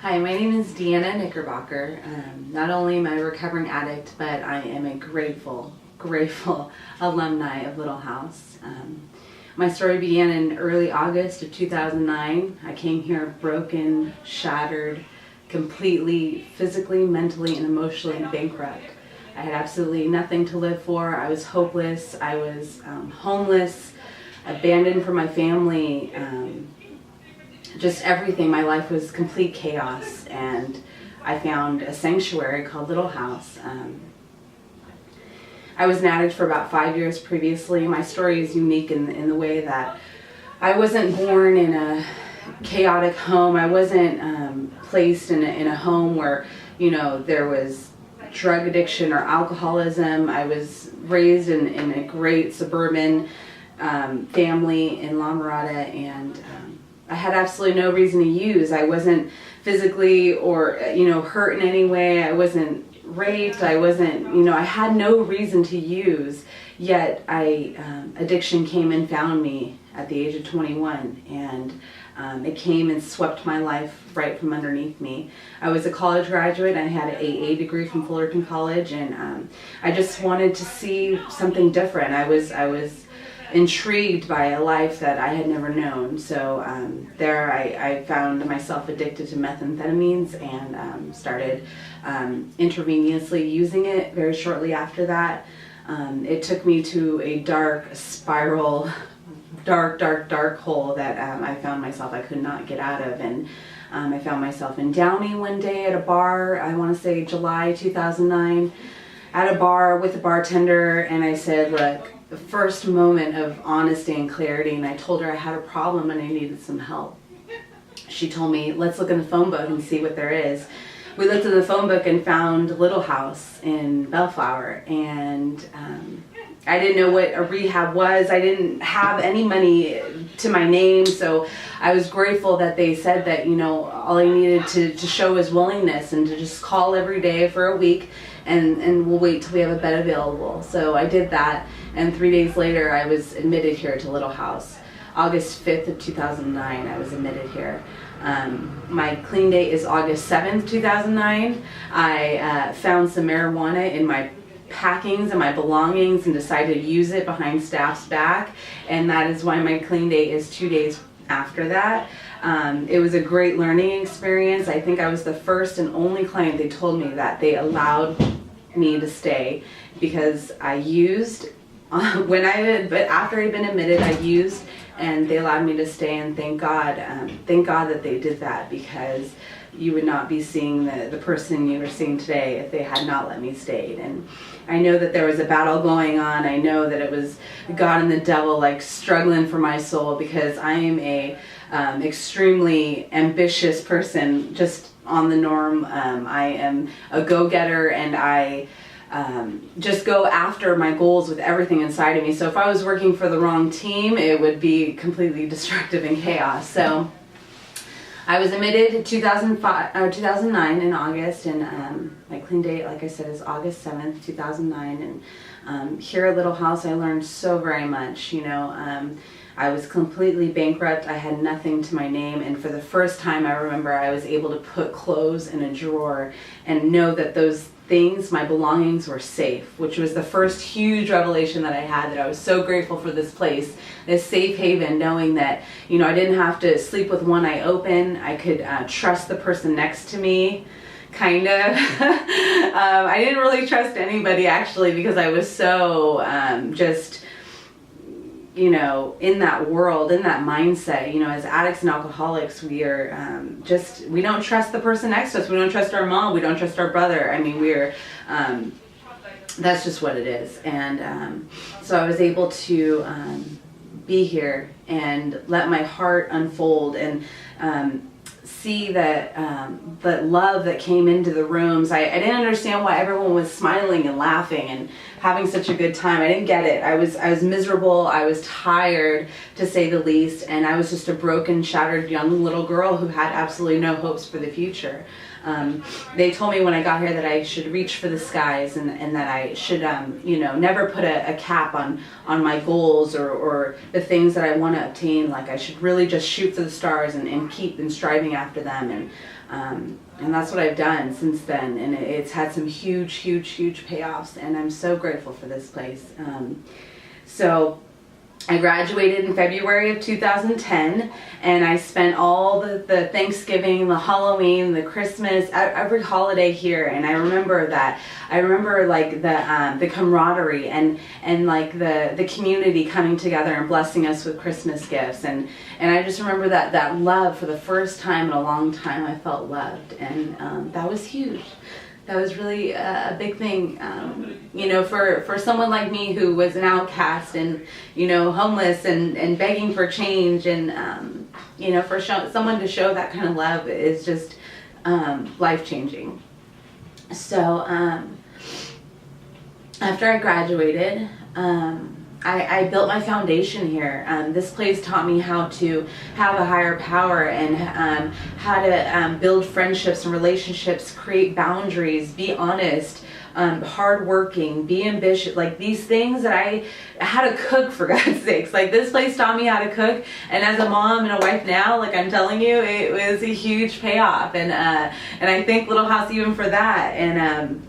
Hi, my name is Deanna Knickerbocker. Not only am I a recovering addict, but I am a grateful alumni of Little House. My story began in early August of 2009. I came here broken, shattered, completely physically, mentally, and emotionally bankrupt. I had absolutely nothing to live for. I was hopeless. I was homeless, abandoned from my family. Just everything. My life was complete chaos, and I found a sanctuary called Little House. I was an addict for about 5 years previously. My story is unique in the way that I wasn't born in a chaotic home. I wasn't placed in a home where, there was drug addiction or alcoholism. I was raised in a great suburban family in La Mirada, and I had absolutely no reason to use. I wasn't physically or, hurt in any way. I wasn't raped. I wasn't, I had no reason to use. Yet addiction came and found me at the age of 21, and it came and swept my life right from underneath me. I was a college graduate. I had an AA degree from Fullerton College, and I just wanted to see something different. I was intrigued by a life that I had never known. So there I found myself addicted to methamphetamines and started intravenously using it very shortly after that. It took me to a dark spiral, dark hole that I found myself I could not get out of. And I found myself in Downey one day at a bar, I want to say July 2009, at a bar with a bartender, and I said, look, the first moment of honesty and clarity, and I told her I had a problem and I needed some help. She told me, let's look in the phone book and see what there is. We looked in the phone book and found Little House in Bellflower, and I didn't know what a rehab was. I didn't have any money to my name, so I was grateful that they said that, all I needed to show was willingness and to just call every day for a week, and we'll wait till we have a bed available. So I did that, and 3 days later I was admitted here to Little House. August 5th of 2009 I was admitted here. My clean date is August 7th, 2009. I found some marijuana in my packings and my belongings and decided to use it behind staff's back, and that is why my clean date is 2 days after that. It was a great learning experience. I think I was the first and only client they told me that they allowed me to stay because I used but after I'd been admitted, I used, and they allowed me to stay, and thank God that they did that, because you would not be seeing the person you were seeing today if they had not let me stay. And I know that there was a battle going on. I know that it was God and the devil struggling for my soul, because I am a extremely ambitious person, just on the norm. I am a go-getter, and I just go after my goals with everything inside of me. So if I was working for the wrong team, it would be completely destructive and chaos. So I was admitted in 2009 in August, and my clean date, like I said, is August 7th, 2009. And here at Little House, I learned so very much. I was completely bankrupt. I had nothing to my name, and for the first time I remember I was able to put clothes in a drawer and know that those things, my belongings, were safe, which was the first huge revelation that I had, that I was so grateful for this place, this safe haven, knowing that, I didn't have to sleep with one eye open. I could trust the person next to me, kind of. I didn't really trust anybody, actually, because I was so just in that world, in that mindset. As addicts and alcoholics, we are we don't trust the person next to us. We don't trust our mom. We don't trust our brother. I mean, that's just what it is. And so I was able to be here and let my heart unfold, and see that love that came into the rooms. I didn't understand why everyone was smiling and laughing and having such a good time. I didn't get it. I was miserable. I was tired, to say the least, and I was just a broken, shattered young little girl who had absolutely no hopes for the future. They told me when I got here that I should reach for the skies, and that I should, never put a cap on my goals or the things that I want to obtain. Like, I should really just shoot for the stars and keep striving looking after them, and that's what I've done since then, and it's had some huge payoffs, and I'm so grateful for this place. So I graduated in February of 2010, and I spent all the Thanksgiving, the Halloween, the Christmas, every holiday here. And I remember that. I remember like the camaraderie and like the community coming together and blessing us with Christmas gifts. And I just remember that love. For the first time in a long time, I felt loved, and that was huge. That was really a big thing, for someone like me who was an outcast and, homeless and begging for change, and, for someone to show that kind of love is just life-changing. So after I graduated, I built my foundation here. This place taught me how to have a higher power, and how to build friendships and relationships, create boundaries, be honest, hardworking, be ambitious, like these things that how to cook, for God's sakes. Like, this place taught me how to cook, and as a mom and a wife now, like I'm telling you, it was a huge payoff, and I thank Little House even for that, and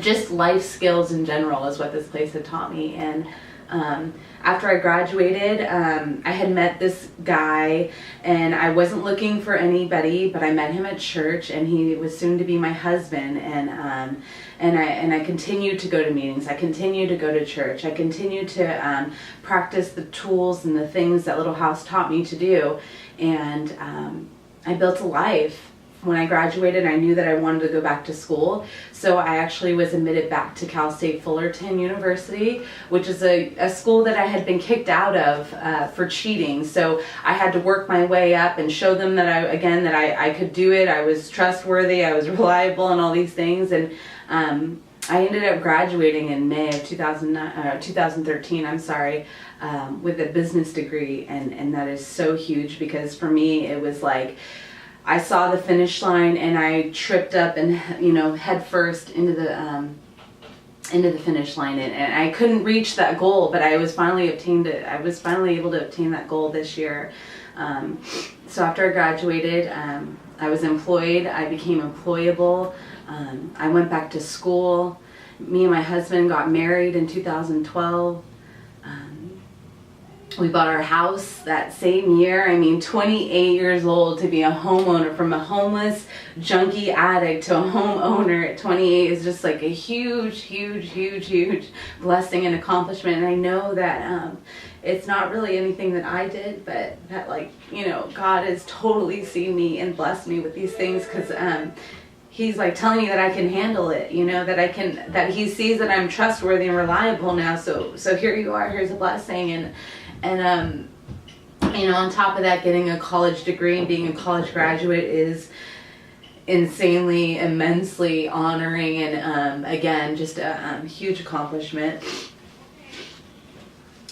just life skills in general is what this place had taught me. And after I graduated, I had met this guy, and I wasn't looking for anybody, but I met him at church, and he was soon to be my husband. And I continued to go to meetings. I continued to go to church. I continued to practice the tools and the things that Little House taught me to do. And I built a life. When I graduated, I knew that I wanted to go back to school, so I actually was admitted back to Cal State Fullerton University, which is a school that I had been kicked out of for cheating. So I had to work my way up and show them that I could do it. I was trustworthy, I was reliable, and all these things. And I ended up graduating in May of 2013. With a business degree, and that is so huge, because for me it was like, I saw the finish line and I tripped up and head first into the finish line, and I couldn't reach that goal, but I was finally able to obtain that goal this year. So after I graduated, I was employed. I became employable. I went back to school. Me and my husband got married in 2012. We bought our house that same year. 28 years old to be a homeowner, from a homeless junkie addict to a homeowner at 28 is just like a huge blessing and accomplishment. And I know that it's not really anything that I did, but that God has totally seen me and blessed me with these things, because He's like telling me that I can handle it, that He sees that I'm trustworthy and reliable now. So here you are, here's a blessing. And on top of that, getting a college degree and being a college graduate is insanely, immensely honoring, and again, just a huge accomplishment.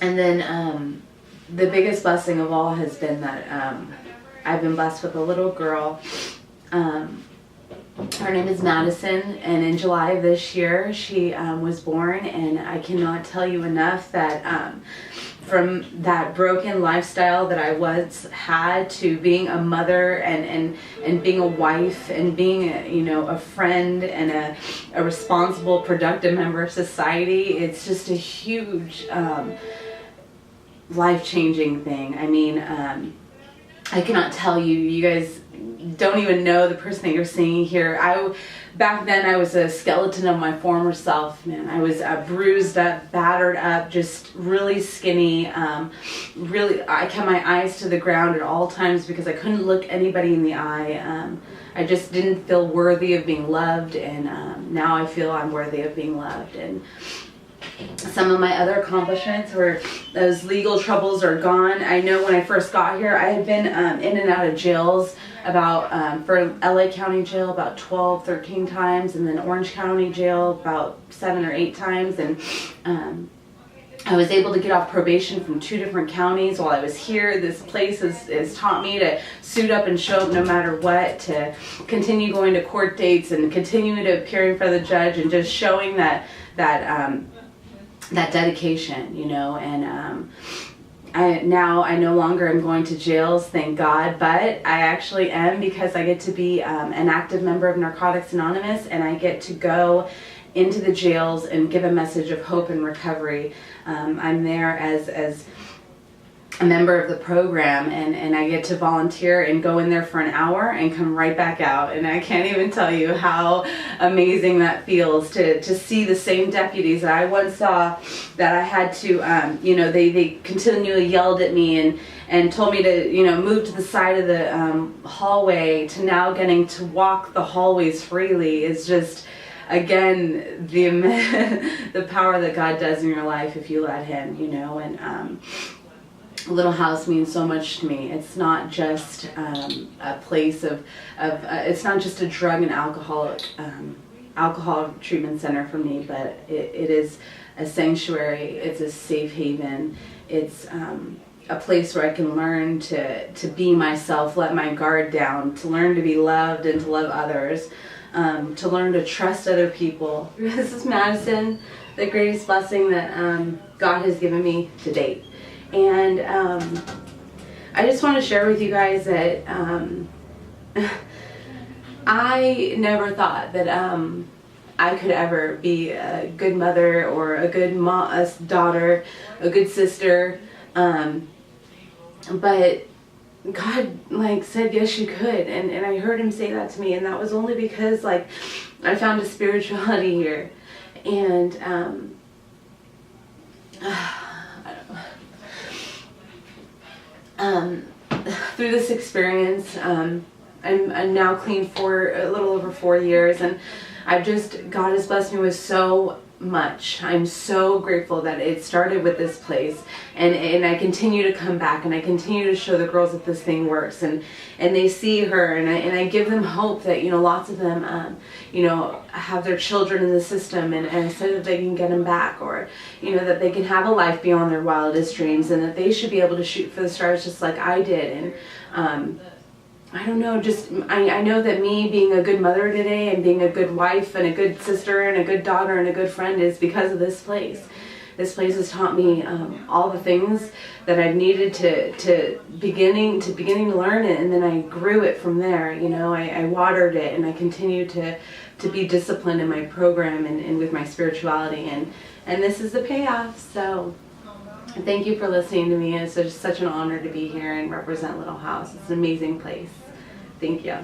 And then the biggest blessing of all has been that I've been blessed with a little girl. Her name is Madison, and in July of this year she was born, and I cannot tell you enough that from that broken lifestyle that I had to being a mother and being a wife and being a friend and a responsible, productive member of society, it's just a huge life-changing thing. I cannot tell you. You guys don't even know the person that you're seeing here. Back then I was a skeleton of my former self, man. I was bruised up, battered up, just really skinny. I kept my eyes to the ground at all times because I couldn't look anybody in the eye. I just didn't feel worthy of being loved, and now I feel I'm worthy of being loved. And some of my other accomplishments were those legal troubles are gone. I know when I first got here, I had been in and out of jails about, for LA County Jail about 12, 13 times, and then Orange County Jail about 7 or 8 times. And I was able to get off probation from 2 different counties while I was here. This place has taught me to suit up and show up no matter what, to continue going to court dates and continue to appear in front of the judge, and just showing that dedication, and now I no longer am going to jails, thank God, but I actually am, because I get to be an active member of Narcotics Anonymous, and I get to go into the jails and give a message of hope and recovery. I'm there as a member of the program, and I get to volunteer and go in there for an hour and come right back out, and I can't even tell you how amazing that feels to see the same deputies that I once saw, that I had to you know, they continually yelled at me and told me to, you know, move to the side of the hallway, to now getting to walk the hallways freely is just, again, the power that God does in your life if you let Him, you know. And Little House means so much to me. It's not just a place of it's not just a drug and alcohol treatment center for me, but it is a sanctuary. It's a safe haven. It's a place where I can learn to be myself, let my guard down, to learn to be loved and to love others, to learn to trust other people. This is Madison, the greatest blessing that God has given me to date. And I just want to share with you guys that I never thought that I could ever be a good mother or a good daughter, a good sister. But God, like, said yes you could, and I heard Him say that to me, and that was only because, like, I found a spirituality here. And through this experience, I'm now clean for a little over 4 years, and God has blessed me with so much. I'm so grateful that it started with this place, and I continue to come back, and I continue to show the girls that this thing works, and they see her, and I give them hope that, you know, lots of them you know, have their children in the system, and so that they can get them back, or, you know, that they can have a life beyond their wildest dreams, and that they should be able to shoot for the stars just like I did. And I don't know, just I know that me being a good mother today, and being a good wife and a good sister and a good daughter and a good friend, is because of this place. This place has taught me all the things that I've needed to beginning to learn it, and then I grew it from there. You know, I watered it, and I continue to be disciplined in my program and with my spirituality, and this is the payoff. So thank you for listening to me. It's just such an honor to be here and represent Little House. It's an amazing place. Thank you.